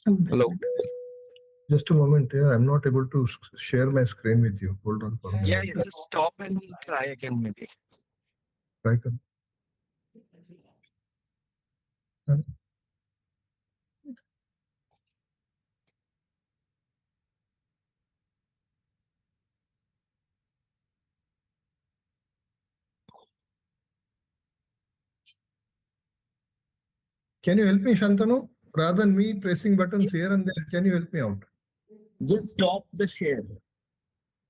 Hello. Just a moment here. I'm not able to share my screen with you. Hold on for a minute. Yeah, just stop and try again maybe. Try kar. Huh? Can you help me, Shantanu? Rather than me pressing buttons here and there, can you help me out? Just stop the share.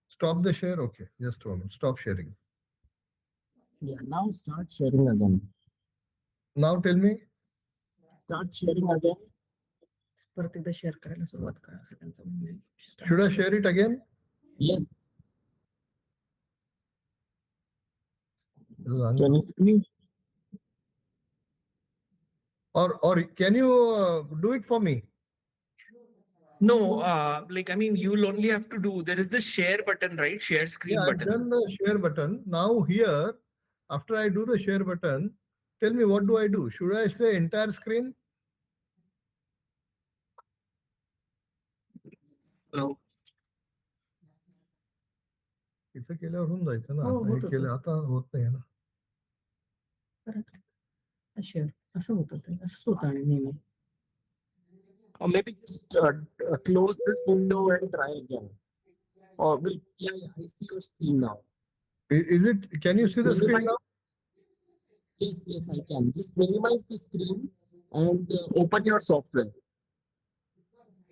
Stop the share? Okay, just a moment. Stop sharing. Yeah, now start sharing again. Now tell me. Start sharing again. Should I share it again? Yes. This is un- Can you hear me? Or can you do it for me? No, like I mean, you'll only have to do. There is the share button, right? Share screen Yeah, I've button. done the share button. Now here, after I do the share button, tell me what do I do? Should I say entire screen? Hello. इथं केल्यावर होऊन जायचं ना आता हे केलं आता होत नाही ना असं होतं ते असंच होतं आणि नेहमी Or maybe just close this window and try again. Or will yeah, I see your screen now. Is it? Can you see the screen now? Yes, I can. Just minimize the screen and open your software.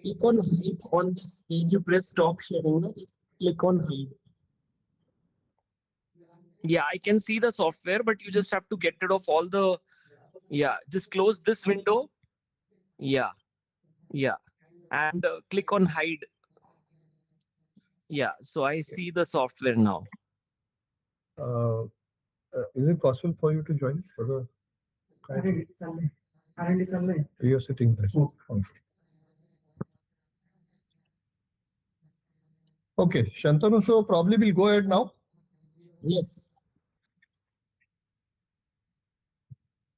Click on hide on this. When you press stop sharing, just click on hide. Yeah, I can see the software, but you just have to get rid of all the. Yeah, just close this window. Yeah, and click on hide. Yeah, so I see the software now. Is it possible for you to join for the? You're sitting there. Okay, Shantanu, so probably we'll go ahead now. Yes.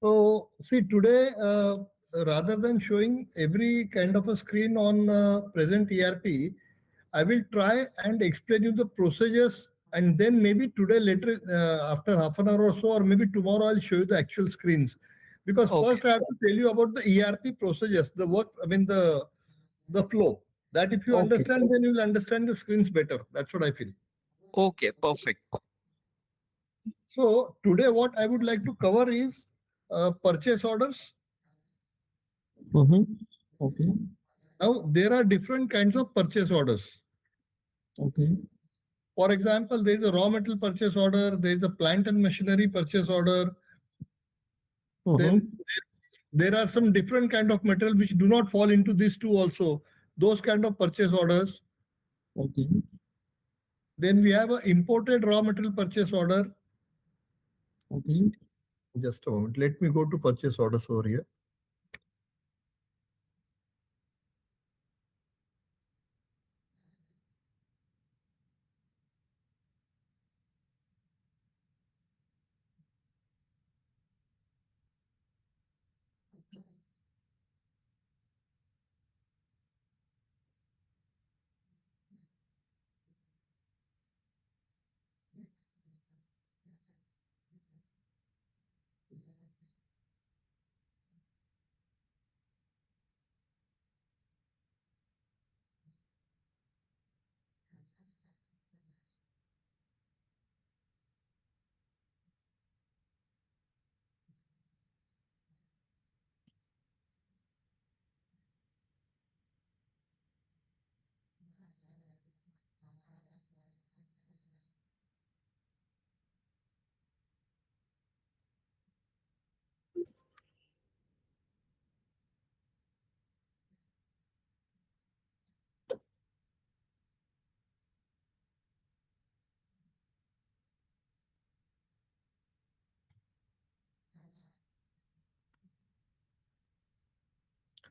So see today, rather than showing every kind of a screen on present ERP, I will try and explain you the procedures, and then maybe today later after half an hour or so, or maybe tomorrow I'll show you the actual screens. Because first I have to tell you about the ERP procedures, the work, I mean the flow. That if you understand, then you'll understand the screens better. That's what I feel. Okay, perfect. So today what I would like to cover is purchase orders. Okay. Now there are different kinds of purchase orders. Okay. For example, there is a raw material purchase order, there is a plant and machinery purchase order. Then there are some different kind of material which do not fall into these two also. Those kind of purchase orders. Okay. Then we have an imported raw material purchase order. Okay. Just a moment. Let me go to purchase orders over here.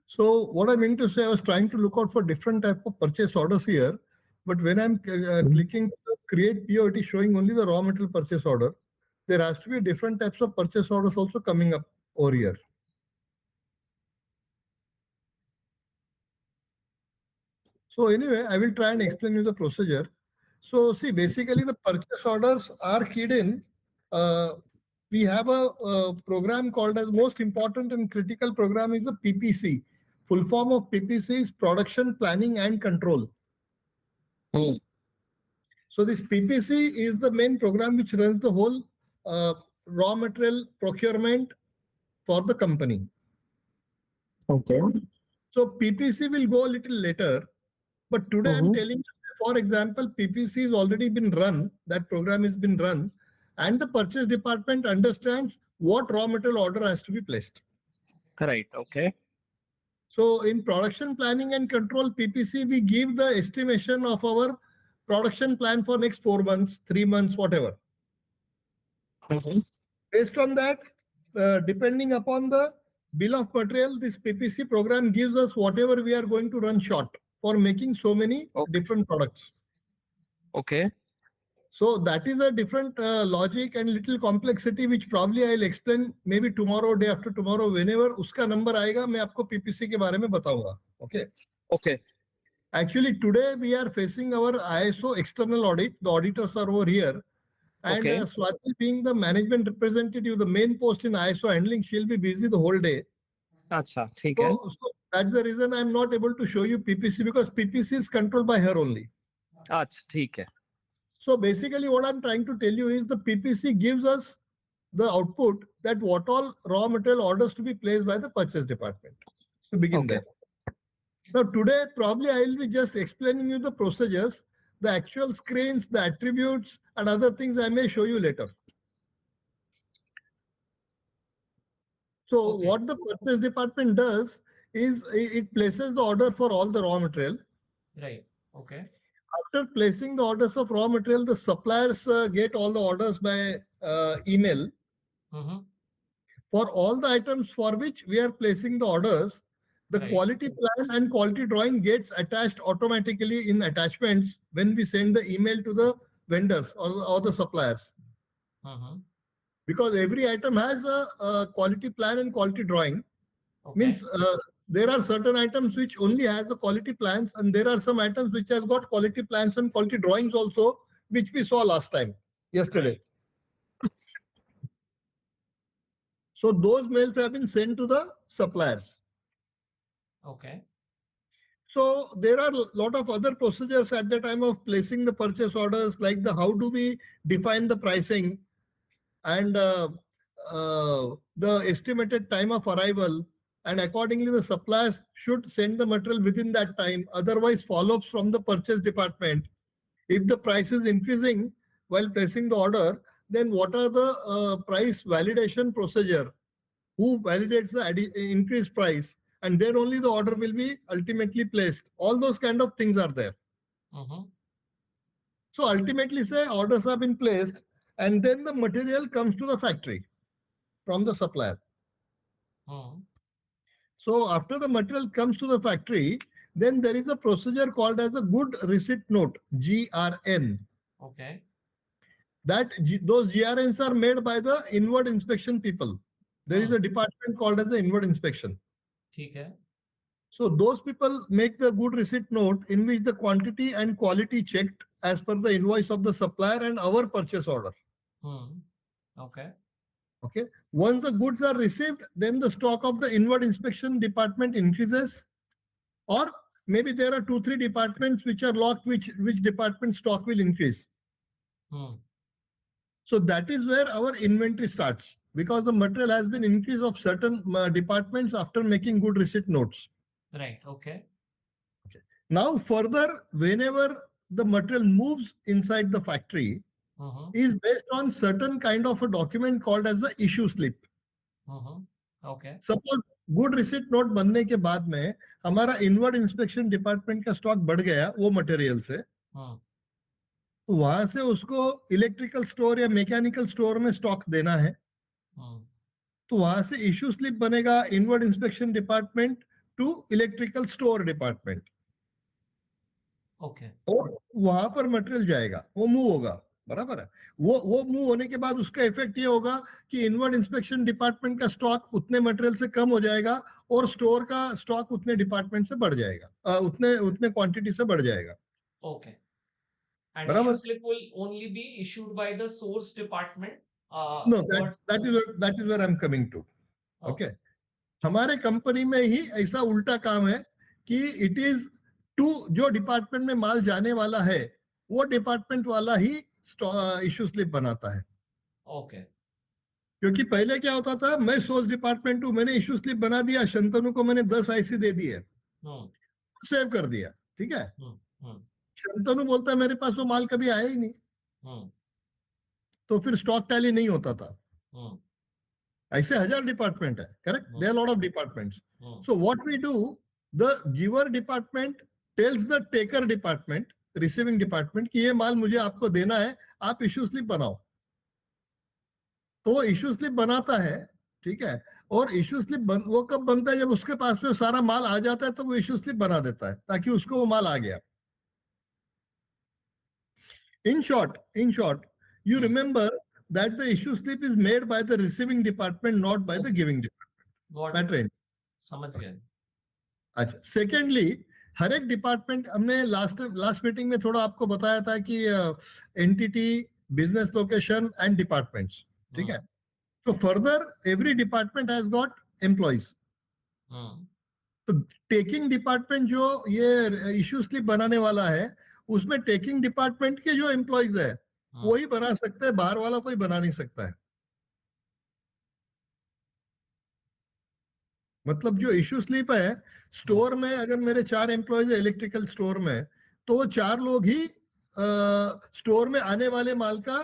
So what I mean to say, I was trying to look out for different type of purchase orders here, but when I'm clicking to create PO, it is showing only the raw material purchase order. There has to be different types of purchase orders also coming up over here. So anyway, I will try and explain you the procedure. So see, basically the purchase orders are keyed in. We have a program called as most important and critical program is the PPC. Full form of PPC is Production Planning and Control. Hmm. So this PPC is the main program which runs the whole raw material procurement for the company. Okay. So PPC will go a little later, but today I'm telling you, for example, PPC has already been run, that program has been run, and the purchase department understands what raw material order has to be placed. Right. Okay. So in production planning and control PPC, we give the estimation of our production plan for next 4 months, 3 months, whatever. Mhm. Based on that, depending upon the bill of material, this PPC program gives us whatever we are going to run short for making so many Okay. different products. Okay. So that is a different logic and little complexity, which probably I'll explain maybe tomorrow, day after tomorrow, whenever uska number आएगा, मैं आपको PPC के बारे में बताऊंगा. Okay. Okay. Actually, today we are facing our ISO external audit. The auditors are over here. And Okay. Swati being the management representative, the main post in ISO handling, she'll be busy the whole day. अच्छा ठीक है. So that's the reason I'm not able to show you PPC, because PPC is controlled by her only. अच्छा ठीक है. So basically what I'm trying to tell you is the PPC gives us the output that what all raw material orders to be placed by the purchase department to begin Okay. there. Now today probably I will be just explaining you the procedures, the actual screens, the attributes and other things I may show you later. So Okay. what the purchase department does is it places the order for all the raw material. Right. Okay. After placing the orders of raw material, the suppliers get all the orders by email. Mhm. For all the items for which we are placing the orders, the Right. quality plan and quality drawing gets attached automatically in attachments when we send the email to the vendors or the suppliers. Mhm. Because every item has a quality plan and quality drawing. Okay. Means there are certain items which only has the quality plans, and there are some items which has got quality plans and quality drawings also, which we saw last time, yesterday. Right. So those mails have been sent to the suppliers. Okay. So there are a lot of other procedures at the time of placing the purchase orders, like the how do we define the pricing and the estimated time of arrival, and accordingly the suppliers should send the material within that time. Otherwise, follow-ups from the purchase department. If the price is increasing while placing the order, then what are the price validation procedure? Who validates the increased price? And then only the order will be ultimately placed. All those kind of things are there. Mhm. So ultimately say orders have been placed and then the material comes to the factory from the supplier. Mhm. So after the material comes to the factory, then there is a procedure called as a good receipt note, GRN. Okay. Those GRNs are made by the inward inspection people. There is a department called as the inward inspection. ठीक है. So those people make the good receipt note in which the quantity and quality checked as per the invoice of the supplier and our purchase order. Okay. Okay. Once the goods are received, then the stock of the inward inspection department increases, or maybe there are 2-3 departments which are locked, which department stock will increase. So that is where our inventory starts, because the material has been increased of certain departments after making good receipt notes. Right. Okay. Okay. Now further, whenever the material moves inside the factory, is based on certain kind of a document called as the issue slip. Okay. Suppose good receipt note बनने के बाद में हमारा inward inspection department का stock बढ़ गया वो material से, तो वहां से उसको इलेक्ट्रिकल स्टोर या मैकेनिकल स्टोर में स्टॉक देना है, तो वहां से इश्यू स्लिप बनेगा inward inspection department to electrical store department. Okay. और वहां पर मटेरियल जाएगा, वो मूव होगा. बराबर है। वो मूव होने के बाद उसका इफेक्ट ये होगा कि इनवर्ड इंस्पेक्शन डिपार्टमेंट का स्टॉक उतने मटेरियल से कम हो जाएगा और स्टोर का स्टॉक उतने डिपार्टमेंट से बढ़ जाएगा, उतने उतने क्वांटिटी से बढ़ जाएगा। Okay. And बराबर। issue slip will only be issued by the source department. No, towards- that is where I'm coming to. Okay. हमारे कंपनी में ही ऐसा उल्टा काम है कि इट इज टू जो डिपार्टमेंट में माल जाने वाला है वो डिपार्टमेंट वाला ही इश्यू स्लिप बनाता है। Okay. क्योंकि पहले क्या होता था, मैं सोर्स डिपार्टमेंट हूं, मैंने इश्यू स्लिप बना दिया, शंतनु को मैंने 10 आईसी दे दिए, Hmm. सेव कर दिया, ठीक है। Hmm. शंतनु बोलता है मेरे पास वो माल कभी आया ही नहीं, Hmm. तो फिर स्टॉक टैली नहीं होता था। Hmm. ऐसे 1000 डिपार्टमेंट है, correct, there are lot of departments. Hmm. So what we do, the giver department tells the taker department, receiving department कि ये माल मुझे आपको देना है, आप इश्यू स्लिप बनाओ। तो वो इश्यू स्लिप बनाता है, ठीक है। और इश्यू स्लिप वो कब बनता है, जब उसके पास में सारा माल आ जाता है तो वो इश्यू स्लिप बना देता है ताकि उसको वो माल आ गया। In short, you remember that the issue slip is made by the receiving department, not by the giving department. Got it. Matter समझ गए। अच्छा, सेकेंडली हर एक डिपार्टमेंट, हमने लास्ट मीटिंग में थोड़ा आपको बताया था कि entity, business location and departments, ठीक है। तो further every department has got employees. तो टेकिंग डिपार्टमेंट जो ये इश्यू स्लिप बनाने वाला है, उसमें टेकिंग डिपार्टमेंट के जो एम्प्लॉइज है वही बना सकते हैं, बाहर वाला कोई बना नहीं सकता है। मतलब जो इश्यू स्लिप है स्टोर में, अगर मेरे 4 एम्प्लॉयज है इलेक्ट्रिकल स्टोर में, तो वो 4 लोग ही स्टोर में आने वाले माल का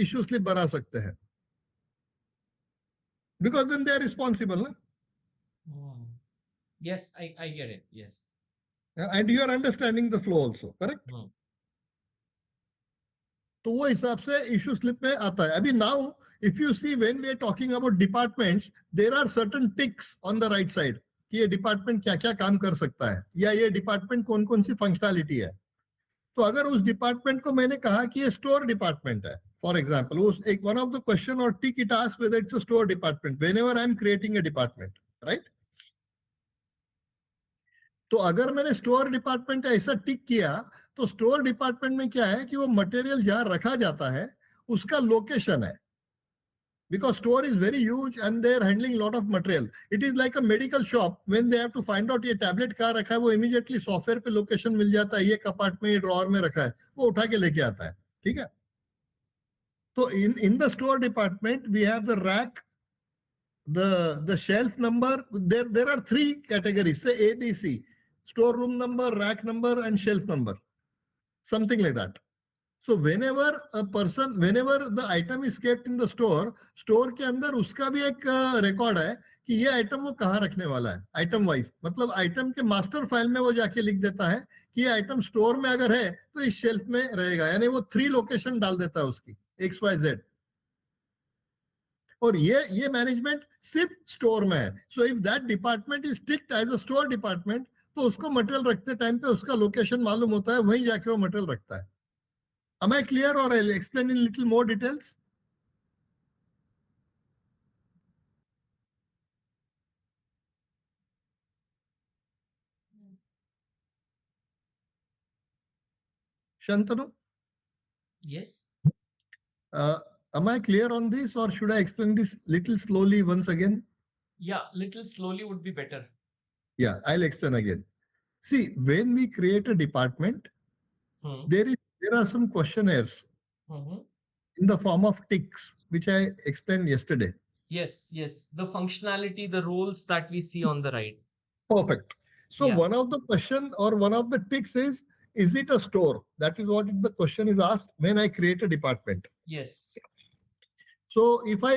इश्यू स्लिप बना सकते हैं, because then they are responsible ना। Yes, I get it. Yes. And you are understanding the flow also, correct. Hmm. तो वो हिसाब से इश्यू स्लिप में आता है। अभी now if you see when we are talking about departments, there are certain ticks on the right side कि ये डिपार्टमेंट क्या क्या काम कर सकता है या ये डिपार्टमेंट कौन कौन सी फंक्शनैलिटी है। तो अगर उस डिपार्टमेंट को मैंने कहा कि ये स्टोर डिपार्टमेंट है, फॉर एग्जांपल, उस एक वन ऑफ द क्वेश्चन और टिक it asks whether it's a store department whenever I am creating a department, right. तो अगर मैंने स्टोर डिपार्टमेंट ऐसा टिक किया, तो स्टोर डिपार्टमेंट में क्या है कि वो मटेरियल जहां रखा जाता है उसका लोकेशन है, because store is very huge and they are handling lot of material. It is like a medical shop when they have to find out ये टैबलेट कहाँ रखा है, वो immediately सॉफ्टवेयर पे लोकेशन मिल जाता है, ये कपाट में, ये ड्रॉअर में रखा है, वो उठा के लेके आता है, ठीक है। तो in the store department we have the rack, the shelf number. There are 3 categories, say A, B, C: store room number, rack number and shelf number, something like that. So whenever the item is kept in the store के अंदर उसका भी एक record है कि ये item वो कहाँ रखने वाला है, आइटम वाइज। मतलब आइटम के मास्टर फाइल में वो जाके लिख देता है कि ये आइटम स्टोर में अगर है तो इस शेल्फ में रहेगा, यानी वो 3 लोकेशन डाल देता है उसकी, XYZ। और ये मैनेजमेंट सिर्फ स्टोर में है। So if that department is ticked as a store department, तो उसको मटेरियल रखते टाइम पे उसका लोकेशन मालूम होता है, वहीं जाके वो मटेरियल रखता है। Am I clear, or I'll explain in little more details? Shantanu, Yes. am I clear on this, or should I explain this little slowly once again? Yeah, little slowly would be better. Yeah, I'll explain again. See, when we create a department, there are some questionnaires in the form of ticks, which I explained yesterday. Yes, the functionality, the roles that we see on the right. Perfect. So Yeah. one of the question or one of the ticks is it a store? That is what the question is asked when I create a department. Yes. So if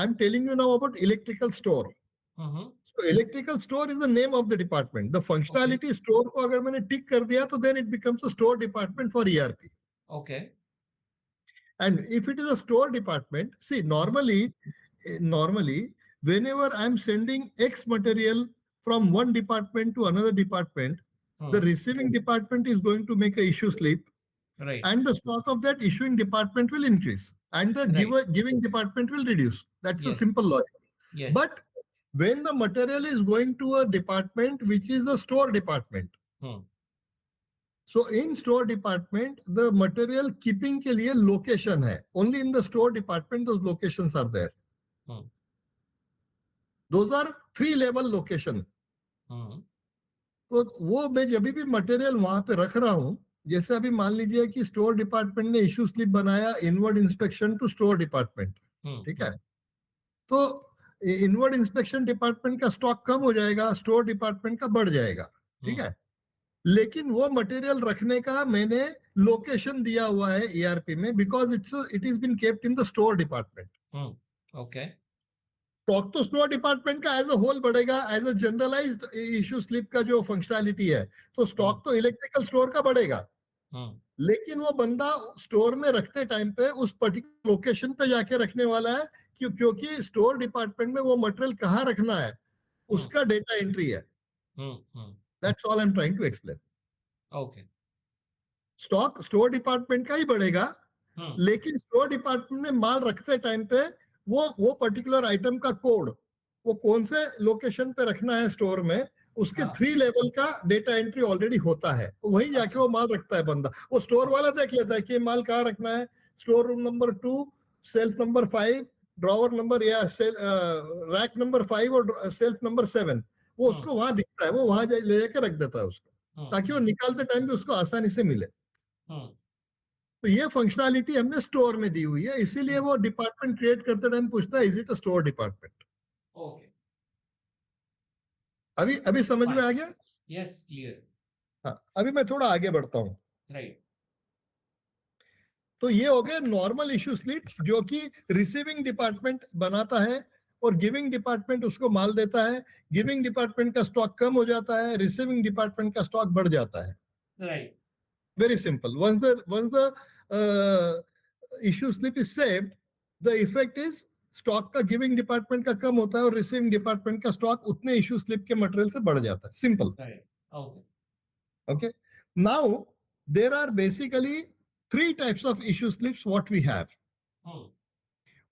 I'm telling you now about electrical store. So electrical store is the name of the department. The functionality store को अगर मैंने tick कर दिया, तो then it becomes a store department for ERP. Okay. And if it is a store department, see, normally, whenever I'm sending X material from one department to another department, the receiving department is going to make a issue slip Right. and the stock of that issuing department will increase and the Right. giving department will reduce. That's a Yes. simple logic. Yes. But when the material is going to a department which is a store department, Hmm. so in store department, the material keeping के लिए location है. Only in the store department those locations are there. Hmm. Those are 3-level location. Hmm. तो वो मैं जब भी material वहां पे रख रहा हूँ, जैसे अभी मान लीजिए कि स्टोर डिपार्टमेंट ने इश्यू स्लिप बनाया inward inspection to store department, ठीक है, तो इनवर्ड इंस्पेक्शन डिपार्टमेंट का स्टॉक कम हो जाएगा, स्टोर डिपार्टमेंट का बढ़ जाएगा, ठीक है, लेकिन वो मटेरियल रखने का मैंने लोकेशन दिया हुआ है ईआरपी में, because it is been kept in the store department. Okay. Stock तो स्टोर डिपार्टमेंट का एज अ होल बढ़ेगा, as a generalized issue slip का जो फंक्शनैलिटी है, तो स्टॉक तो इलेक्ट्रिकल स्टोर का बढ़ेगा, लेकिन वो बंदा स्टोर में रखते टाइम पे उस पर्टिकुलर लोकेशन पे जाके रखने वाला है, क्योंकि स्टोर डिपार्टमेंट में वो मटेरियल कहाँ रखना है उसका डेटा एंट्री है. That's all I am trying to explain. Okay. Stock store department का ही बढ़ेगा, लेकिन स्टोर डिपार्टमेंट में माल रखते टाइम पे वो पर्टिकुलर आइटम का कोड, वो कौन से लोकेशन पे रखना है स्टोर में, उसके 3 लेवल का डेटा एंट्री ऑलरेडी होता है. वहीं जाके वो माल रखता है बंदा. वो स्टोर वाला देख लेता है कि माल कहाँ रखना है, store room number 2, self number 5, drawer number या रैक नंबर 5 और सेल्फ नंबर 7, वो उसको वहां दिखता है, वो वहां ले जाके रख देता है उसको, ताकि वो निकालते टाइम भी उसको आसानी से मिले. तो ये फंक्शनैलिटी हमने स्टोर में दी हुई है, इसीलिए वो डिपार्टमेंट क्रिएट करते टाइम पूछता है is it a store department. Okay. अभी समझ में आ गया? Yes, clear. हाँ, अभी मैं थोड़ा आगे बढ़ता हूँ. राइट. तो ये हो गए नॉर्मल इश्यू स्लिप्स जो कि रिसीविंग डिपार्टमेंट बनाता है और गिविंग डिपार्टमेंट उसको माल देता है. गिविंग डिपार्टमेंट का स्टॉक कम हो जाता है, रिसीविंग डिपार्टमेंट का स्टॉक बढ़ जाता है. Right. Very simple. Once the issue slip is saved, the effect is stock का गिविंग डिपार्टमेंट का कम होता है और रिसीविंग डिपार्टमेंट का स्टॉक उतने इश्यू स्लिप के मटेरियल से बढ़ जाता है. Simple. Okay. Now there are basically 3 types of issue slips what we have.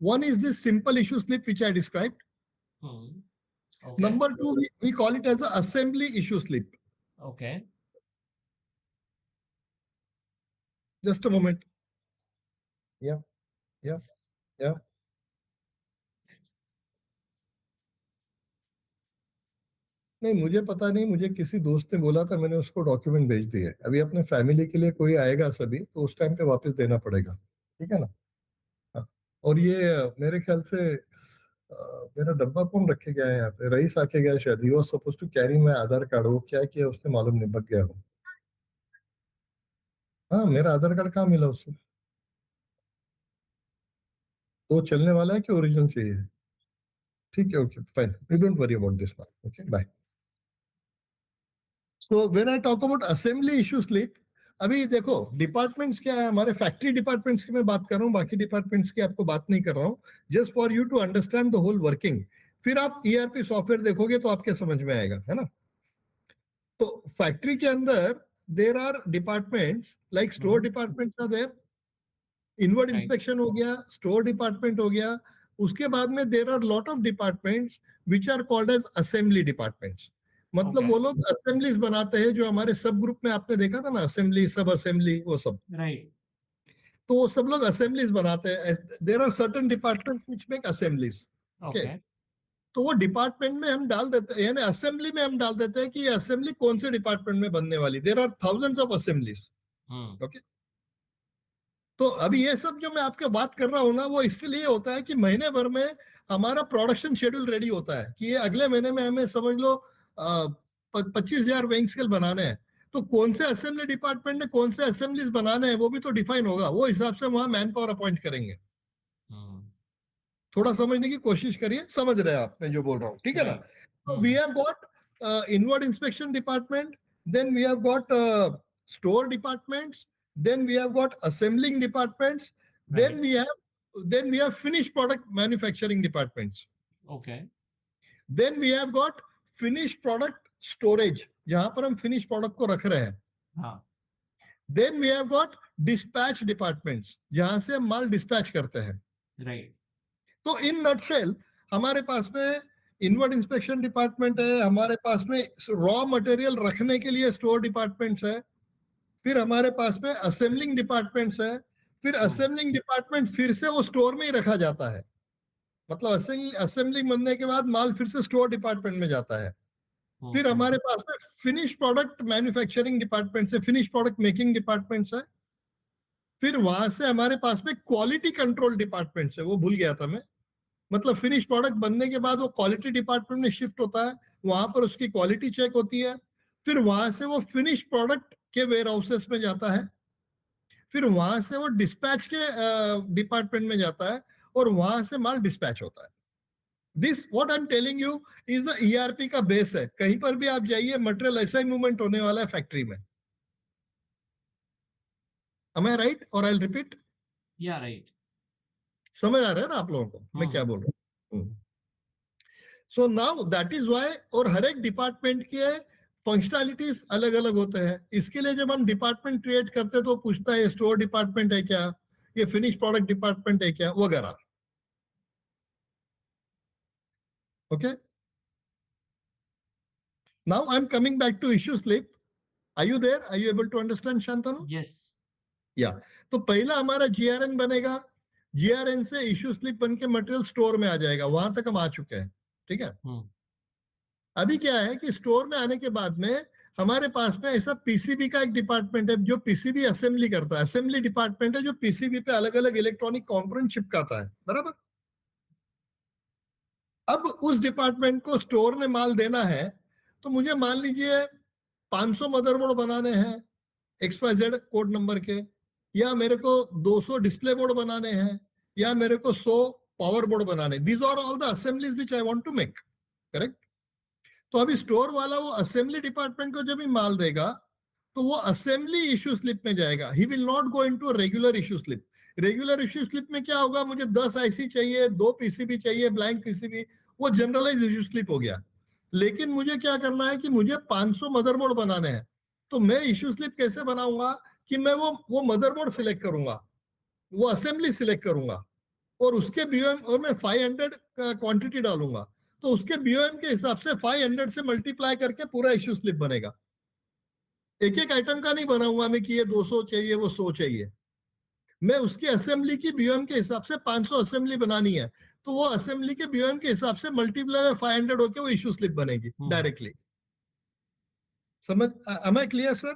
One is this simple issue slip which I described. Okay. Number 2, we call it as an assembly issue slip. Okay. Just a moment. Yeah. नहीं, मुझे पता नहीं, मुझे किसी दोस्त ने बोला था, मैंने उसको डॉक्यूमेंट भेज दिए. अभी अपने फैमिली के लिए कोई आएगा सभी, तो उस टाइम पे वापस देना पड़ेगा, ठीक है ना. हाँ. और ये मेरे ख्याल से मेरा डब्बा कौन रखे गया है यहाँ पे, रईस आके गया शायद. He was suppose to carry my Aadhaar card. वो क्या किया उसने मालूम नहीं, बग गया हो. हाँ, मेरा आधार कार्ड कहाँ मिला उसको? तो चलने वाला है कि ओरिजिनल चाहिए? ठीक है, okay fine, you don't worry about this now. Okay, bye. So when I talk about assembly issue slip, अभी देखो डिपार्टमेंट्स क्या है हमारे, फैक्ट्री डिपार्टमेंट्स की मैं बात कर रहा हूँ, बाकी डिपार्टमेंट्स की आपको बात नहीं कर रहा हूँ. Just for you to understand the whole working. फिर आप ईआरपी सॉफ्टवेयर देखोगे तो आपके समझ में आएगा, है ना. तो फैक्ट्री के अंदर there are departments like store departments are there, inward inspection हो गया, स्टोर डिपार्टमेंट हो गया. उसके बाद में there are lot of departments which are called as assembly departments. मतलब वो लोग असेंबलीज बनाते हैं, जो हमारे सब ग्रुप में आपने देखा था ना, असेंबली, सब असेंबली, वो सब. राइट. तो वो सब लोग असेंबलीज बनाते हैं. There are certain departments which make assemblies. Okay. तो वो डिपार्टमेंट में हम डाल देते हैं, यानी असेंबली में हम डाल देते हैं कि ये असेंबली कौन से डिपार्टमेंट में बनने वाली. There are thousands of assemblies. Okay. तो अभी ये सब जो मैं आपके बात कर रहा हूँ ना, वो इसलिए होता है कि महीने भर में हमारा प्रोडक्शन शेड्यूल रेडी होता है कि ये अगले महीने में हमें समझ लो 25,000 वेइंग स्केल बनाने हैं. तो कौन से असेंबली डिपार्टमेंट ने कौन से असेंबलीज बनाने हैं वो भी तो डिफाइन होगा. वो हिसाब से वहां मैन पावर अपॉइंट करेंगे. थोड़ा समझने की कोशिश करिए, समझ रहे हैं आप मैं जो बोल रहा हूँ, ठीक है ना. We have got inward inspection department, then we have got store departments, then we have got assembling departments, then we have finished product manufacturing departments. Okay. Then we have got finished product storage, जहां पर हम finished product को रख रहे हैं. हाँ. Then we have got dispatch departments, जहां से हम माल डिस्पैच करते हैं। Right. तो इन नटशेल हमारे पास में इनवर्ड इंस्पेक्शन डिपार्टमेंट है, हमारे पास में रॉ मटेरियल रखने के लिए स्टोर डिपार्टमेंट्स है, फिर हमारे पास में असेंबलिंग डिपार्टमेंट्स है, फिर असेंबलिंग डिपार्टमेंट फिर से वो स्टोर में ही रखा जाता है। मतलब असेंबलिंग बनने के बाद माल फिर से स्टोर डिपार्टमेंट में जाता है। फिर हमारे पास में फिनिश प्रोडक्ट मैन्युफैक्चरिंग डिपार्टमेंट से फिनिश प्रोडक्ट मेकिंग डिपार्टमेंट है। फिर वहां से हमारे पास में क्वालिटी कंट्रोल डिपार्टमेंट है, वो भूल गया था मैं। मतलब फिनिश प्रोडक्ट बनने के बाद वो क्वालिटी डिपार्टमेंट में शिफ्ट होता है, वहां पर उसकी क्वालिटी चेक होती है, फिर वहां से वो फिनिश प्रोडक्ट के वेयर हाउसेस में जाता है, फिर वहां से वो डिस्पैच के डिपार्टमेंट में जाता है और वहां से माल डिस्पैच होता है। This what I am telling you is ERP का बेस है। कहीं पर भी आप जाइए मटेरियल ऐसा ही मूवमेंट होने वाला है फैक्ट्री में। Am I right or I'll repeat? Yeah, right. समझ आ रहा है ना आप लोगों को मैं क्या बोल रहा हूँ? So now that is why, और हर एक डिपार्टमेंट के फंक्शनैलिटीज अलग अलग होते हैं। इसके लिए जब हम डिपार्टमेंट क्रिएट करते हैं तो पूछता है स्टोर डिपार्टमेंट है क्या, ये फिनिश प्रोडक्ट डिपार्टमेंट है क्या, वगैरह। Okay, now I am coming back to issue slip. Are you there? Are you able to understand Shantanu? Yes. या तो पहला हमारा जीआरएन बनेगा, जीआरएन से इश्यू स्लिप बन के मटेरियल स्टोर में आ जाएगा। वहां तक हम आ चुके हैं, ठीक है। अभी क्या है कि स्टोर में आने के बाद में हमारे पास में ऐसा पीसीबी का एक डिपार्टमेंट है जो पीसीबी असेंबली करता है। असेंबली डिपार्टमेंट है जो पीसीबी पे अलग अलग इलेक्ट्रॉनिक कंपोनेंट चिपकाता है, बराबर। अब उस डिपार्टमेंट को स्टोर में माल देना है, तो मुझे मान लीजिए 500 मदरबोर्ड बनाने हैं XYZ कोड नंबर के, या मेरे को 200 डिस्प्ले बोर्ड बनाने हैं, या मेरे को 100 पावर बोर्ड बनाने। These are all the assemblies which I want to make, correct. तो अभी स्टोर वाला वो असेंबली डिपार्टमेंट को जब भी माल देगा तो वो असेंबली इश्यू स्लिप में जाएगा। He will not go into regular issue slip. Regular issue slip में क्या होगा, मुझे 10 आईसी चाहिए, 2 पीसीबी चाहिए, ब्लैंक पीसीबी, वो जनरलाइज इश्यू स्लिप हो गया। लेकिन मुझे क्या करना है कि मुझे 500 मदरबोर्ड बनाने हैं, तो मैं इश्यू स्लिप कैसे बनाऊंगा कि मैं वो मदरबोर्ड सिलेक्ट करूंगा, वो असेंबली सिलेक्ट करूंगा, और उसके बीओएम और मैं 500 क्वांटिटी डालूंगा, तो उसके बीओएम के हिसाब से 500 से मल्टीप्लाई करके पूरा इश्यू स्लिप बनेगा। एक एक आइटम का नहीं बनाऊंगा मैं कि ये 200 चाहिए वो 100 चाहिए। मैं उसकी असेंबली की बीओएम के हिसाब से 500 असेंबली बनानी है, तो वो असेंबली के बीओएम के हिसाब से मल्टीप्लाई में 500 होके वो इश्यू स्लिप बनेगी डायरेक्टली। समझ? am I clear, sir?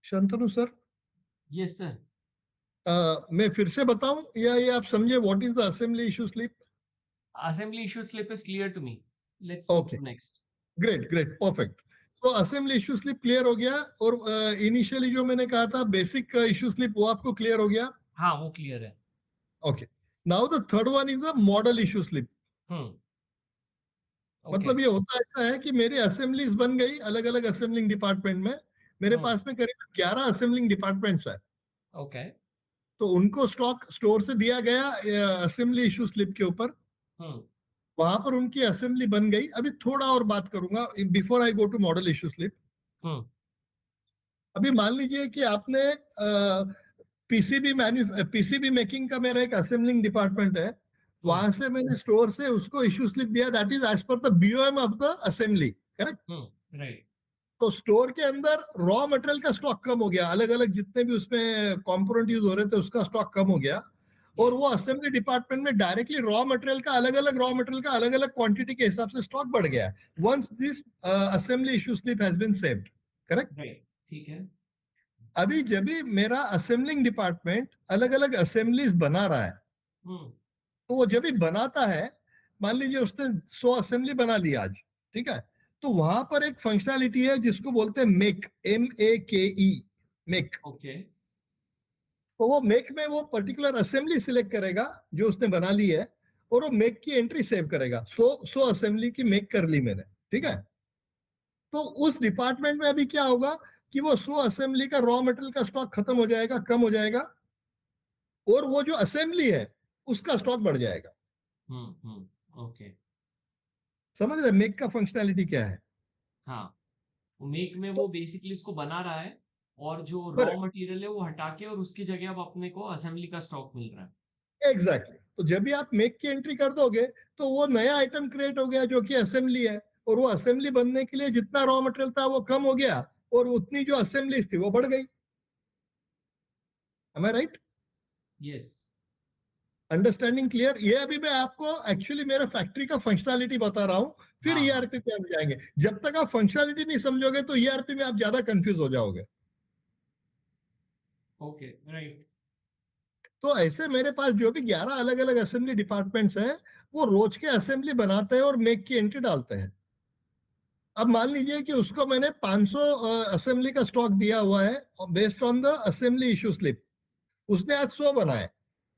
Shantanu sir? Yes, sir. मैं फिर से बताऊं या ये आप समझे what is the assembly issue slip? Assembly issue slip is clear to me. Let's Okay. move next. Great great perfect. तो असेंबली इश्यू स्लिप क्लियर हो गया, और इनिशियली जो मैंने कहा था बेसिक इश्यू स्लिप वो आपको क्लियर हो गया। हाँ, वो clear है. Okay, now the third one is a model issue slip. Okay. मतलब ये होता ऐसा है कि मेरी असेंबलीज बन गई अलग अलग असेंबलिंग डिपार्टमेंट में। मेरे पास में करीब 11 असेंबलिंग डिपार्टमेंट्स है। Okay. तो उनको स्टॉक स्टोर से दिया गया असेंबली इश्यू स्लिप के ऊपर, वहां पर उनकी असेंबली बन गई। अभी थोड़ा और बात करूंगा before I go to model issue slip. अभी मान लीजिए कि आपने पीसीबी मेकिंग का मेरा एक असेंबलिंग डिपार्टमेंट है, वहां से मैंने स्टोर से उसको इश्यू स्लिप दिया, that is as per the BOM of the assembly, correct. Right. तो स्टोर के अंदर रॉ मटेरियल का स्टॉक कम हो गया, अलग अलग जितने भी उसमें कंपोनेंट यूज हो रहे थे उसका स्टॉक कम हो गया, और वो असेंबली डिपार्टमेंट में डायरेक्टली रॉ मटेरियल का अलग अलग क्वांटिटी के हिसाब से स्टॉक बढ़ गया once this assembly issue slip has been saved, correct. Right. ठीक है. अभी जब भी मेरा असेंबलिंग डिपार्टमेंट अलग अलग असेंबलीज बना रहा है, तो वो जब भी बनाता है, मान लीजिए उसने 100 असेंबली बना ली आज, ठीक है, तो वहां पर एक फंक्शनैलिटी है जिसको बोलते हैं मेक, MAKE, मेक। Okay. तो वो मेक में वो पर्टिकुलर असेंबली सिलेक्ट करेगा जो उसने बना ली है, और वो मेक की एंट्री सेव करेगा। 100 असेंबली की मेक कर ली मैंने, ठीक है। तो उस डिपार्टमेंट में अभी क्या होगा कि वो 100 असेंबली का रॉ मटेरियल का स्टॉक खत्म हो जाएगा, कम हो जाएगा, और वो जो असेंबली है उसका स्टॉक बढ़ जाएगा। Okay. समझ रहे मेक का फंक्शनैलिटी क्या है? हाँ, मेक में वो बेसिकली उसको बना रहा है और जो रॉ Correct. मटेरियल है वो हटा के और उसकी जगह अब अपने को असेंबली का स्टॉक मिल रहा है. एग्जैक्टली तो जब भी आप मेक की एंट्री कर दोगे तो वो नया आइटम क्रिएट हो गया जो कि असेंबली है, और वो असेंबली बनने के लिए जितना रॉ मटेरियल था वो कम हो गया और उतनी जो असेंबलीज थी वो बढ़ गई. Am I right? Yes. Understanding clear? ये अभी मैं आपको एक्चुअली मेरे फैक्ट्री का फंक्शनैलिटी बता रहा हूँ, फिर हाँ, हाँ. ईआरपी पे हम जाएंगे. जब तक आप फंक्शनैलिटी नहीं समझोगे तो ईआरपी में आप ज्यादा कंफ्यूज हो जाओगे. Okay, right. तो ऐसे मेरे पास जो भी 11 अलग अलग असेंबली डिपार्टमेंट्स हैं वो रोज के असेंबली बनाते हैं और मेक की एंट्री डालते हैं. अब मान लीजिए कि उसको मैंने 500 असेंबली का स्टॉक दिया हुआ है based on the assembly issue slip. उसने आज 100 बनाए,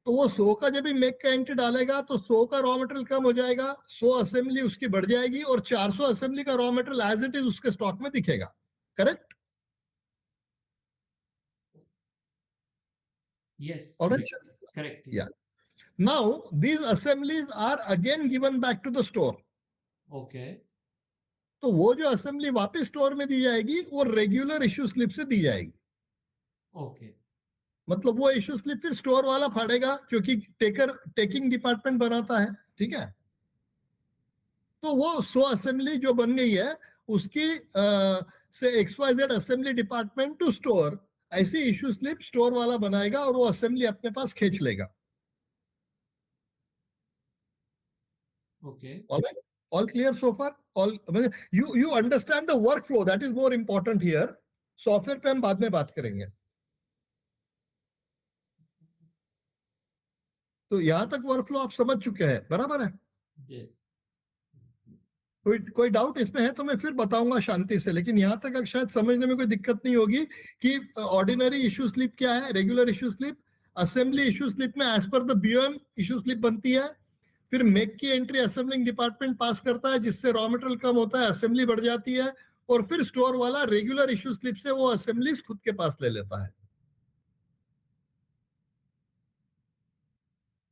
तो वो 100 का जब भी मेक का एंट्री डालेगा तो 100 का रॉ मटेरियल कम हो जाएगा, 100 असेंबली उसकी बढ़ जाएगी और 400 असेंबली का raw material as it is उसके स्टॉक में दिखेगा. Correct? Yes, alright. Correct. Yeah. Now these assemblies are again given back to the store. Okay. तो वो जो असेंबली वापस स्टोर में दी जाएगी वो रेगुलर इश्यू स्लिप से दी जाएगी. ओके. मतलब वो इश्यू स्लिप फिर स्टोर वाला फाड़ेगा क्योंकि टेकिंग डिपार्टमेंट बनाता है. ठीक है. तो वो 100 असेंबली जो बन गई है उसकी से XYZ assembly department to store ऐसी इश्यू स्लिप स्टोर वाला बनाएगा और वो असेंबली अपने पास खींच लेगा. Okay. Alright? All clear so far? All you understand the workflow, that is more important here. Software पे हम बाद में बात करेंगे. तो यहां तक वर्कफ्लो आप समझ चुके हैं, बराबर है? यस. कोई डाउट इसमें है तो मैं फिर बताऊंगा शांति से, लेकिन यहां तक शायद समझने में कोई दिक्कत नहीं होगी कि ऑर्डिनरी इशू स्लिप क्या है, regular issue slip, assembly issue slip में as per the BOM issue slip बनती है, फिर मेक की एंट्री असेंबलिंग डिपार्टमेंट पास करता है जिससे रॉ मटेरियल कम होता है, असेंबली बढ़ जाती है, और फिर स्टोर वाला रेगुलर इशू स्लिप से वो असेंबलीज खुद के पास ले लेता है.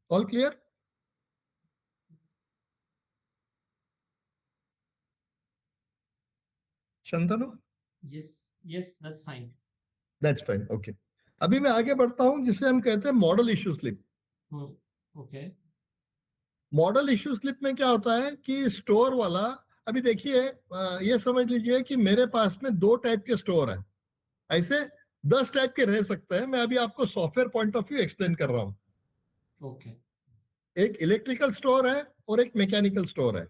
All clear? Shantanu? Yes. Yes, that's fine. That's fine. Okay. अभी मैं आगे बढ़ता हूं जिसे हम कहते हैं model issue slip. Okay. Model issue slip में क्या होता है कि स्टोर वाला, अभी देखिए ये समझ लीजिए कि मेरे पास में 2 टाइप के स्टोर हैं. ऐसे 10 टाइप के रह सकते हैं. मैं अभी आपको software point of view explain कर रहा हूं. ओके. एक इलेक्ट्रिकल स्टोर है और एक मैकेनिकल स्टोर है.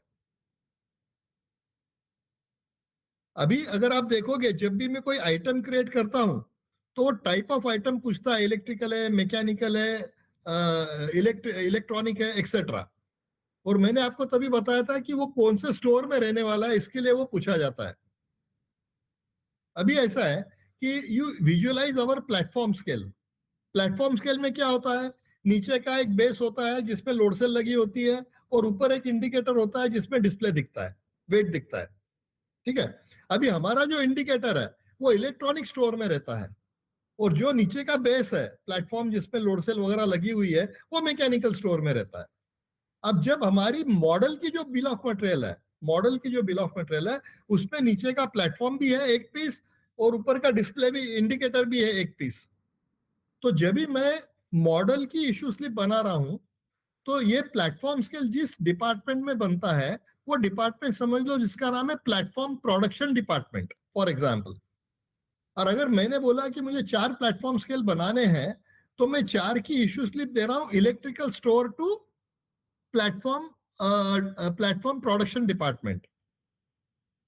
अभी अगर आप देखोगे जब भी मैं कोई आइटम क्रिएट करता हूं तो वो टाइप ऑफ आइटम पूछता है, इलेक्ट्रिकल है, मैकेनिकल है, इलेक्ट्रॉनिक है, एक्सेट्रा. और मैंने आपको तभी बताया था कि वो कौन से स्टोर में रहने वाला है, इसके लिए वो पूछा जाता है. अभी ऐसा है कि you visualize our platform scale. Platform scale में क्या होता है, नीचे का एक बेस होता है जिसमें लोड सेल लगी होती है और ऊपर एक इंडिकेटर होता है जिसमें डिस्प्ले दिखता है, वेट दिखता है. ठीक है. अभी हमारा जो इंडिकेटर है वो इलेक्ट्रॉनिक स्टोर में रहता है और जो नीचे का बेस है प्लेटफॉर्म जिसमें लोड सेल वगैरह लगी हुई है वो मैकेनिकल स्टोर में रहता है. अब जब हमारी मॉडल की जो बिल ऑफ मटेरियल है, मॉडल की जो बिल ऑफ मटेरियल है उसमें नीचे का प्लेटफॉर्म भी है एक पीस और ऊपर का डिस्प्ले भी, इंडिकेटर भी है एक पीस. तो जब भी मैं मॉडल की इशू स्लिप बना रहा हूं तो ये प्लेटफॉर्म स्केल जिस डिपार्टमेंट में बनता है वो डिपार्टमेंट समझ लो जिसका नाम है platform production department for example. और अगर मैंने बोला कि मुझे 4 प्लेटफॉर्म स्केल बनाने हैं तो मैं 4 की इशू स्लिप दे रहा हूं electrical store to platform production department.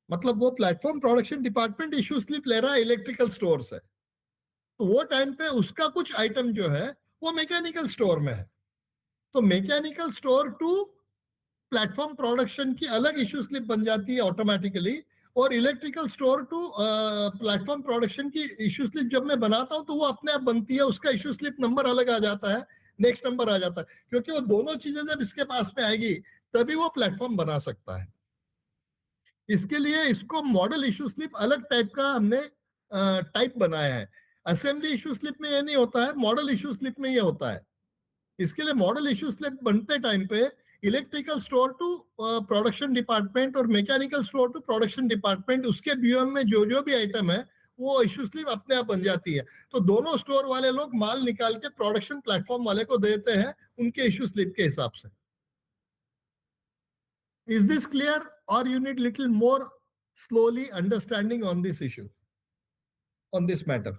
मतलब वो platform production department issue slip ले रहा है इलेक्ट्रिकल स्टोर से, तो वो टाइम पे उसका कुछ आइटम जो है वो मैकेनिकल स्टोर में है. तो mechanical store to platform production की अलग इशू स्लिप बन जाती है ऑटोमेटिकली, और electrical store to platform production की इशू स्लिप जब मैं बनाता हूं तो वो अपने आप बनती है, उसका इशू स्लिप नंबर अलग आ जाता है, नेक्स्ट नंबर आ जाता है, क्योंकि वो दोनों चीजें जब इसके पास में आएगी तभी वो प्लेटफॉर्म बना सकता है. इसके लिए इसको मॉडल इशू स्लिप अलग टाइप का हमने टाइप बनाया है. असेंबली इशू स्लिप में ये नहीं होता है, मॉडल इशू स्लिप में ये होता है. इसके लिए मॉडल इशू स्लिप बनते टाइम पे electrical store to production department और mechanical store to production department, उसके बीओएम में जो जो भी आइटम है वो इश्यू स्लिप अपने आप बन जाती है। तो दोनों स्टोर वाले लोग माल निकाल के प्रोडक्शन प्लेटफॉर्म वाले को देते हैं उनके इश्यू स्लिप के हिसाब से। Is this clear or you need little more slowly understanding on this issue, on this matter?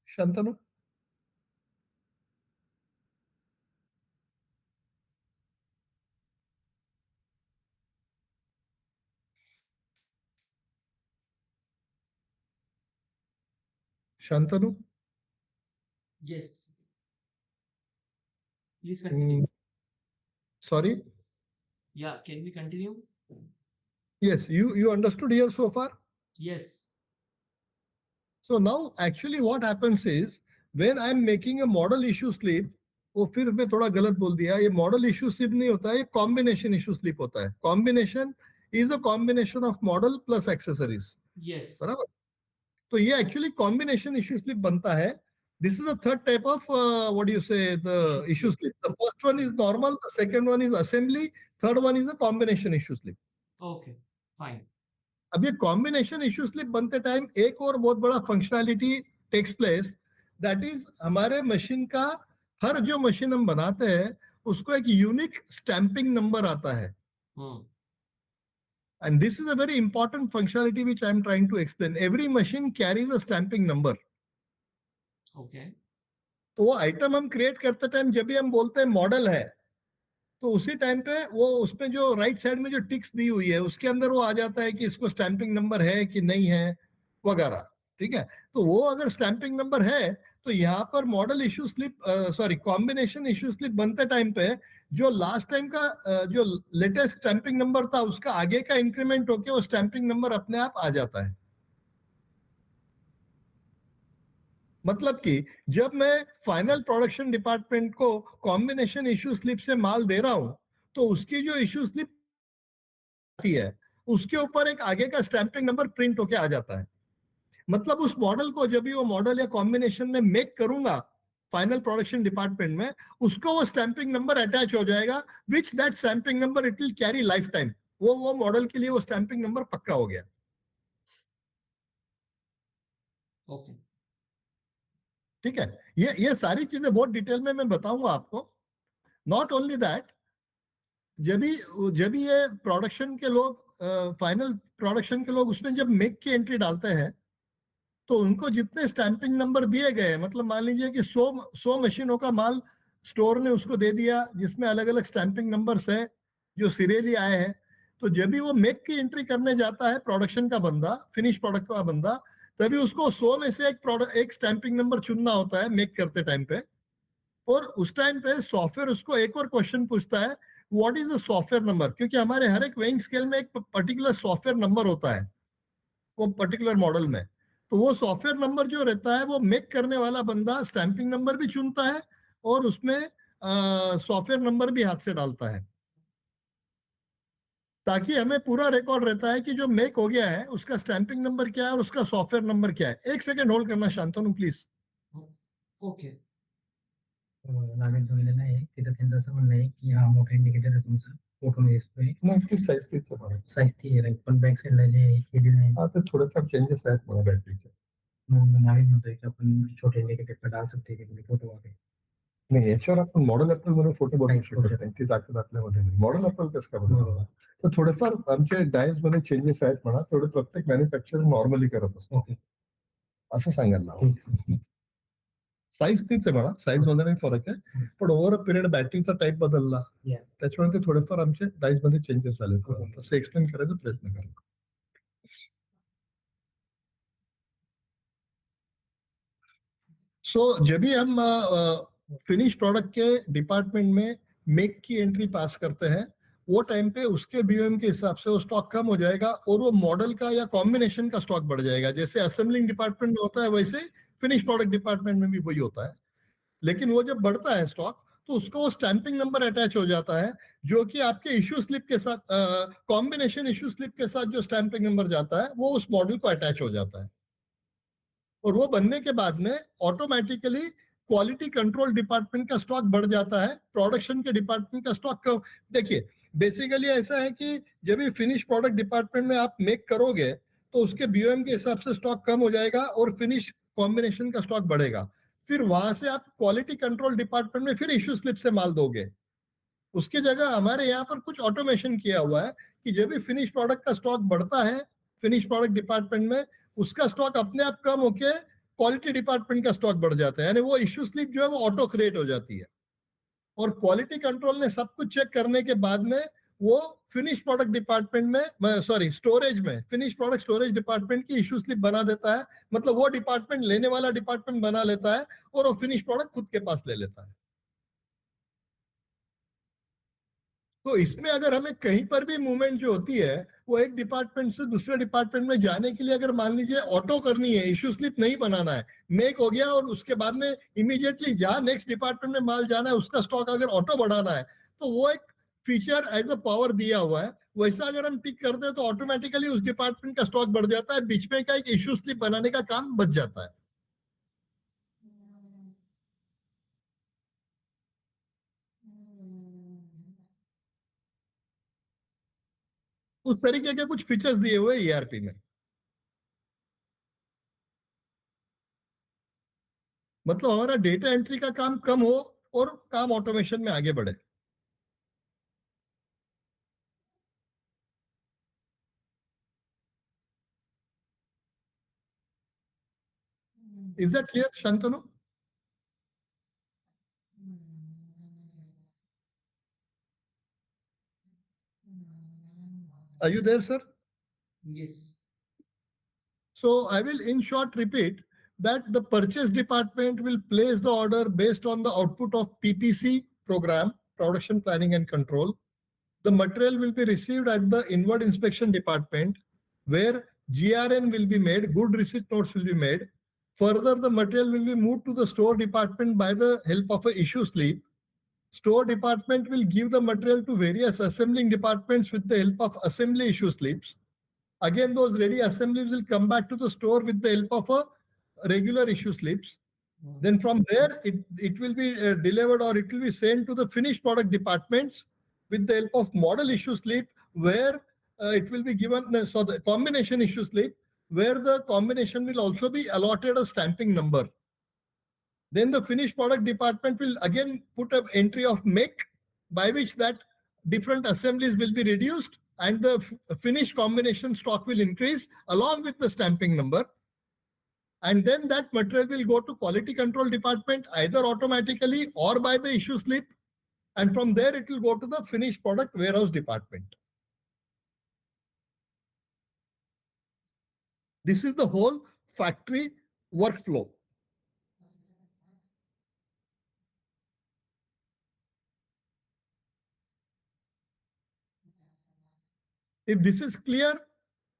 Shantanu? Shantanu? Yes. Please continue. Sorry? Yeah, can we continue? Yes, you understood here so far? Yes. So now actually what happens is when I'm making a model issue slip, वो फिर मैं थोड़ा गलत बोल दिया, ये model issue slip नहीं होता है, ये कॉम्बिनेशन इश्यू स्लिप होता है। Combination is a combination of model plus accessories. Yes. बराबर? तो ये एक्चुअली कॉम्बिनेशन इश्यू स्लिप बनता है। This is the third type of what do you say, the issue slip. The first one is normal, the second one is assembly, third one is a combination issue slip. Okay, fine. अब ये combination issue slip बनते time एक और बहुत बड़ा functionality takes place, that is हमारे machine का हर जो मशीन हम बनाते हैं उसको एक यूनिक स्टैंपिंग नंबर आता है। And this is a very important functionality which I am trying to explain. Every machine carries a stamping number. Okay. तो वो आइटम हम क्रिएट करते टाइम जब भी हम बोलते हैं मॉडल है, तो उसी टाइम पे वो उसमें जो राइट साइड में जो टिक्स दी हुई है उसके अंदर वो आ जाता है कि इसको स्टैंपिंग नंबर है कि नहीं है वगैरह। ठीक है, तो वो अगर स्टैंपिंग नंबर है तो यहाँ पर model issue slip sorry combination issue slip बनते टाइम पे जो लास्ट टाइम का जो लेटेस्ट स्टैंपिंग नंबर था उसका आगे का इंक्रीमेंट होके वो स्टैंपिंग नंबर अपने आप आ जाता है। मतलब कि जब मैं फाइनल प्रोडक्शन डिपार्टमेंट को कॉम्बिनेशन इश्यू स्लिप से माल दे रहा हूं तो उसकी जो इश्यू स्लिप आती है उसके ऊपर एक आगे का स्टैंपिंग नंबर प्रिंट होके आ जाता है। मतलब उस मॉडल को जब भी वो मॉडल या कॉम्बिनेशन में मेक करूंगा फाइनल प्रोडक्शन डिपार्टमेंट में, उसको वो स्टैंपिंग नंबर अटैच हो जाएगा, which that stamping number it will carry life time. वो मॉडल के लिए वो स्टैंपिंग नंबर पक्का हो गया। Okay. ठीक है, ये सारी चीजें बहुत डिटेल में मैं बताऊंगा आपको। नॉट ओनली दैट, जब भी ये प्रोडक्शन के लोग फाइनल प्रोडक्शन के लोग उसमें जब मेक की एंट्री डालते हैं तो उनको जितने स्टैंपिंग नंबर दिए गए, मतलब मान लीजिए कि 100 मशीनों का माल स्टोर ने उसको दे दिया जिसमें अलग अलग स्टैंपिंग नंबर्स है जो सीरियली आए हैं, तो जब भी वो मेक की एंट्री करने जाता है प्रोडक्शन का बंदा, फिनिश प्रोडक्ट का बंदा, तभी उसको 100 में से एक स्टैंपिंग नंबर चुनना होता है मेक करते टाइम पे। और उस टाइम पे सॉफ्टवेयर उसको एक और क्वेश्चन पूछता है, what is the software number, क्योंकि हमारे हर एक वेइंग स्केल में एक पर्टिकुलर सॉफ्टवेयर नंबर होता है वो पर्टिकुलर मॉडल में। तो वो सॉफ्टवेयर नंबर जो रहता है वो मेक करने वाला बंदा स्टैंपिंग नंबर भी चुनता है और उसमें सॉफ्टवेयर नंबर भी हाथ से डालता है, ताकि हमें पूरा रिकॉर्ड रहता है कि जो मेक हो गया है उसका स्टैंपिंग नंबर क्या है और उसका सॉफ्टवेयर नंबर क्या है। एक सेकंड होल्ड करना शांतनु प्लीज। Okay. लागेल ठेवलेलं आहे तिथं त्यांचं असं म्हणणं आहे की हा मोठा इंडिकेटर आहे तुमचा फोटो दिसतोय नक्की साईज तीच आहे, साईज ती आहे पण बॅक साईडला जे हे डिझाईन हा ते थोडेफार चेंजेस आहेत मला बॅटरीचे। मग नाविक म्हणतोय की आपण छोटे इंडिकेटर पर डाल सकते हैं कि फोटो वगैरे नाही, याच्यावर आपण मॉडेल अप्रोल मध्ये फोटो बनवू काहीच करू शकत नाही, ती ताकद आपल्यामध्ये नाही। मॉडेल अप्रोल कसं का बनवू? बरोबर तर थोडेफार आमचे डायज मध्ये चेंजेस आहेत म्हणा, तेवढे प्रत्येक मॅन्युफॅक्चरर नॉर्मली करत असतो ओके असं सांगायला हवं। ठीक साईज तीच आहे म्हणा, साईज मध्ये नाही फरक आहे, पण ओव्हर अ पिरियड बॅटरीचा टाईप बदलला यस त्याच्यामुळे ते थोडेफार आमचे डायज मध्ये चेंजेस झाले, तसं एक्सप्लेन करायचा प्रयत्न करा। सो जब भी हम फिनिश प्रोडक्ट के डिपार्टमेंट में मेक की एंट्री पास करते हैं वो टाइम पे उसके बीओएम के हिसाब से वो स्टॉक कम हो जाएगा और वो मॉडल का या कॉम्बिनेशन का स्टॉक बढ़ जाएगा। जैसे असेंबलिंग डिपार्टमेंट में होता है वैसे फिनिश प्रोडक्ट डिपार्टमेंट में भी वही होता है। लेकिन वो जब बढ़ता है स्टॉक तो उसको वो स्टैंपिंग नंबर अटैच हो जाता है, जो कि आपके इश्यू स्लिप के साथ, कॉम्बिनेशन इश्यू स्लिप के साथ जो स्टैंपिंग नंबर जाता है वो उस मॉडल को अटैच हो जाता है। और वो बनने के बाद में ऑटोमेटिकली क्वालिटी कंट्रोल डिपार्टमेंट का स्टॉक बढ़ जाता है, प्रोडक्शन के डिपार्टमेंट का स्टॉक कम। देखिए बेसिकली ऐसा है कि जब भी फिनिश प्रोडक्ट डिपार्टमेंट में आप मेक करोगे तो उसके बीओएम के हिसाब से स्टॉक कम हो जाएगा और फिनिश कॉम्बिनेशन का स्टॉक बढ़ेगा। फिर वहां से आप क्वालिटी कंट्रोल डिपार्टमेंट में फिर इश्यू स्लिप से माल दोगे। उसकी जगह हमारे यहाँ पर कुछ ऑटोमेशन किया हुआ है कि जब भी फिनिश प्रोडक्ट का स्टॉक बढ़ता है फिनिश प्रोडक्ट डिपार्टमेंट में, उसका स्टॉक अपने आप कम होके क्वालिटी डिपार्टमेंट का स्टॉक बढ़ जाता है, यानी वो इश्यू स्लिप जो है वो ऑटो क्रिएट हो जाती है। और क्वालिटी कंट्रोल ने सब कुछ चेक करने के बाद में वो फिनिश प्रोडक्ट डिपार्टमेंट में, सॉरी स्टोरेज में, फिनिश प्रोडक्ट स्टोरेज डिपार्टमेंट की इश्यू स्लिप बना देता है। मतलब वो डिपार्टमेंट लेने वाला डिपार्टमेंट बना लेता है और वो फिनिश प्रोडक्ट खुद के पास ले लेता है। तो इसमें अगर हमें कहीं पर भी मूवमेंट जो होती है वो एक डिपार्टमेंट से दूसरे डिपार्टमेंट में जाने के लिए अगर मान लीजिए ऑटो करनी है, इश्यू स्लिप नहीं बनाना है, मेक हो गया और उसके बाद में इमीडिएटली जहां नेक्स्ट डिपार्टमेंट में माल जाना है उसका स्टॉक अगर ऑटो बढ़ाना है, तो वो एक फीचर एज अ पावर दिया हुआ है। वैसा अगर हम टिक करते हैं तो ऑटोमेटिकली उस डिपार्टमेंट का स्टॉक बढ़ जाता है, बीच में का एक इश्यू स्लिप बनाने का काम बच जाता है। उस तरीके के कुछ फीचर्स दिए हुए ईआरपी में, मतलब हमारा डेटा एंट्री का काम कम हो और काम ऑटोमेशन में आगे बढ़े। Is that clear Shantanu? Are you there, sir? Yes. So I will in short repeat that the purchase department will place the order based on the output of PPC program, production planning and control. The material will be received at the inward inspection department where GRN will be made, good receipt notes will be made. Further, the material will be moved to the store department by the help of a issue slip. Store department will give the material to various assembling departments with the help of assembly issue slips. Again, those ready assemblies will come back to the store with the help of a regular issue slips. Then from there, it will be delivered or it will be sent to the finished product departments with the help of model issue slip, where it will be given, so the combination issue slip, where the combination will also be allotted a stamping number. Then the finished product department will again put an entry of make, by which that different assemblies will be reduced and the finished combination stock will increase along with the stamping number. And then that material will go to quality control department either automatically or by the issue slip. And from there it will go to the finished product warehouse department. This is the whole factory workflow. If this is clear,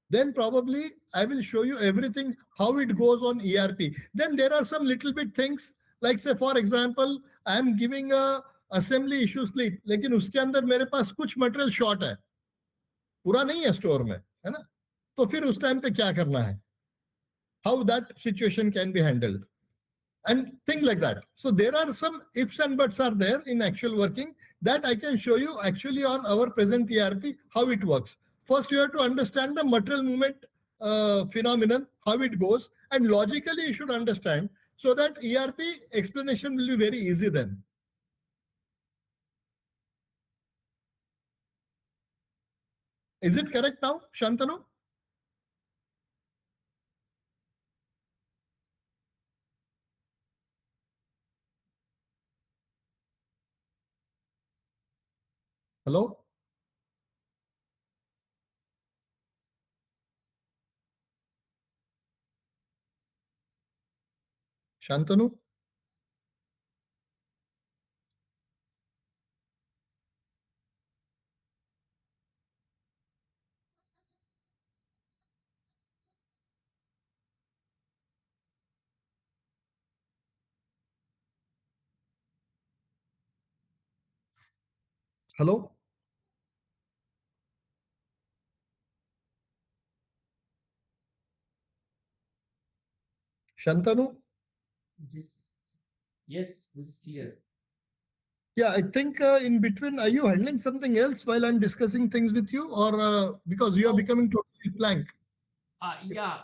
then probably I will show you everything, how it goes on ERP. Then there are some little bit things, like say for example, I am giving a assembly issue slip, लेकिन उसके अंदर मेरे पास कुछ material short है, पूरा नहीं है store में, है ना? तो फिर उस टाइम पे क्या करना है? How that situation can be handled and things like that. So there are some ifs and buts are there in actual working that I can show you actually on our present ERP, how it works. First, you have to understand the material movement phenomenon, how it goes, and logically you should understand so that ERP explanation will be very easy then. Is it correct now, Shantanu? Hello? Shantanu? Hello? Shantanu? Yes, this is clear. Yeah, I think in between, are you handling something else while I'm discussing things with you, or because you are No. becoming totally blank? Yeah,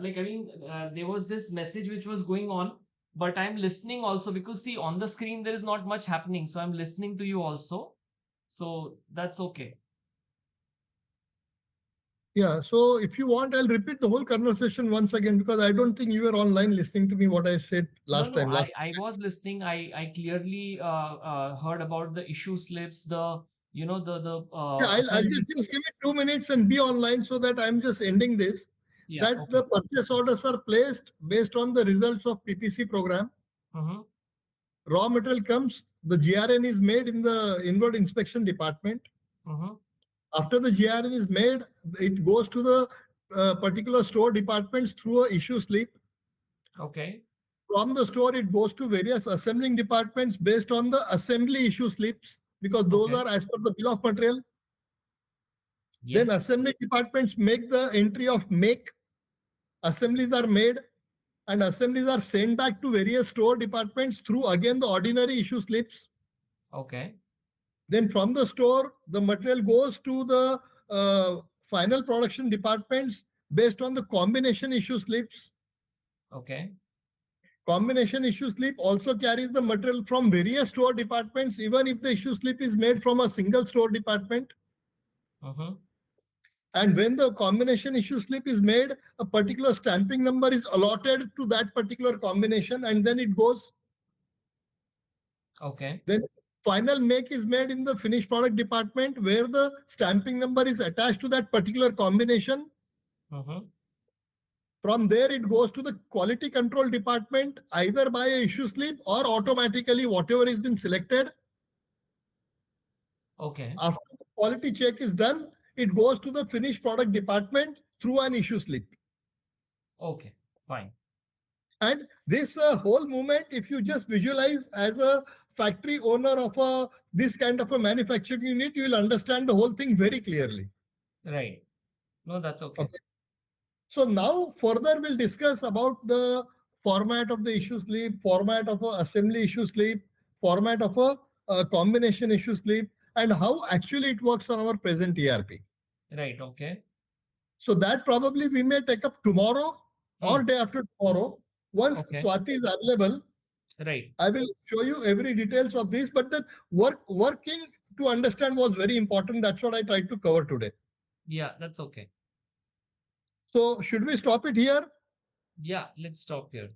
like I mean, there was this message which was going on, but I'm listening also because see on the screen there is not much happening, so I'm listening to you also. So that's okay. Yeah, so if you want, I'll repeat the whole conversation once again because I don't think you were online listening to me what I said last No, time. I was listening. I clearly heard about the issue slips, the you know the Yeah, I'll assembly. just give me 2 minutes and be online so that I'm just ending this. Yeah, That okay. the purchase orders are placed based on the results of PPC program. Mm-hmm. Raw material comes, the GRN is made in the inward inspection department. Mm-hmm. After the GRN is made, it goes to the particular store departments through a issue slip. Okay. From the store, it goes to various assembling departments based on the assembly issue slips because those Okay. are as per the bill of material. Yes. Then assembly departments make the entry of make. Assemblies are made and assemblies are sent back to various store departments through again the ordinary issue slips. Okay. Then from the store, the material goes to the final production departments based on the combination issue slips. Okay. Combination issue slip also carries the material from various store departments, even if the issue slip is made from a single store department. Mm-hmm. And when the combination issue slip is made, a particular stamping number is allotted to that particular combination, and then it goes. Okay. Then final make is made in the finished product department where the stamping number is attached to that particular combination. Mm-hmm. From there, it goes to the quality control department, either by a issue slip or automatically, whatever has been selected. Okay. After the quality check is done, it goes to the finished product department through an issue slip. Okay. Fine. And this whole movement, if you just visualize as a factory owner of this kind of a manufacturing unit, you will understand the whole thing very clearly. Right. No, that's okay. Okay. So now further we'll discuss about the format of the issue slip, format of a assembly issue slip, format of a combination issue slip, and how actually it works on our present ERP. Right. Okay. So that probably we may take up tomorrow or day after tomorrow. Once Okay. Swati is available, Right. I will show you every details of this, but the working to understand was very important. That's what I tried to cover today. Yeah, that's okay. So should we stop it here Yeah, let's stop here.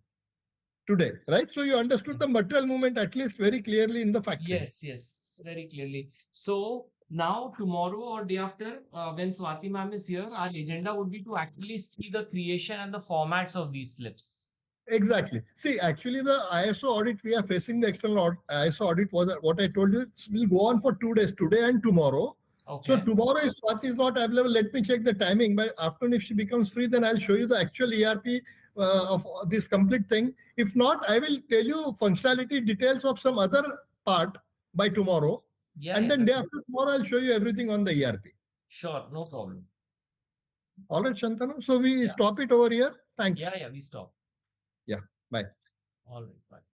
today, right? So you understood the material movement at least very clearly in the factory. Yes, yes, very clearly. So now tomorrow or day after, when Swati ma'am is here, our agenda would be to actually see the creation and the formats of these slips. Exactly. See, actually, the ISO audit we are facing, the external ISO audit was what I told you. It will go on for 2 days, today and tomorrow. Okay. So tomorrow, if Swati is not available, let me check the timing. But afternoon, if she becomes free, then I'll show you the actual ERP of this complete thing. If not, I will tell you functionality details of some other part by tomorrow. Yeah, And yeah, then day that's after tomorrow, I'll show you everything on the ERP. sure, no problem. All right, Shantanu. So we Yeah. stop it over here. Thanks. Yeah, we stop. Yeah. Bye. All right, bye.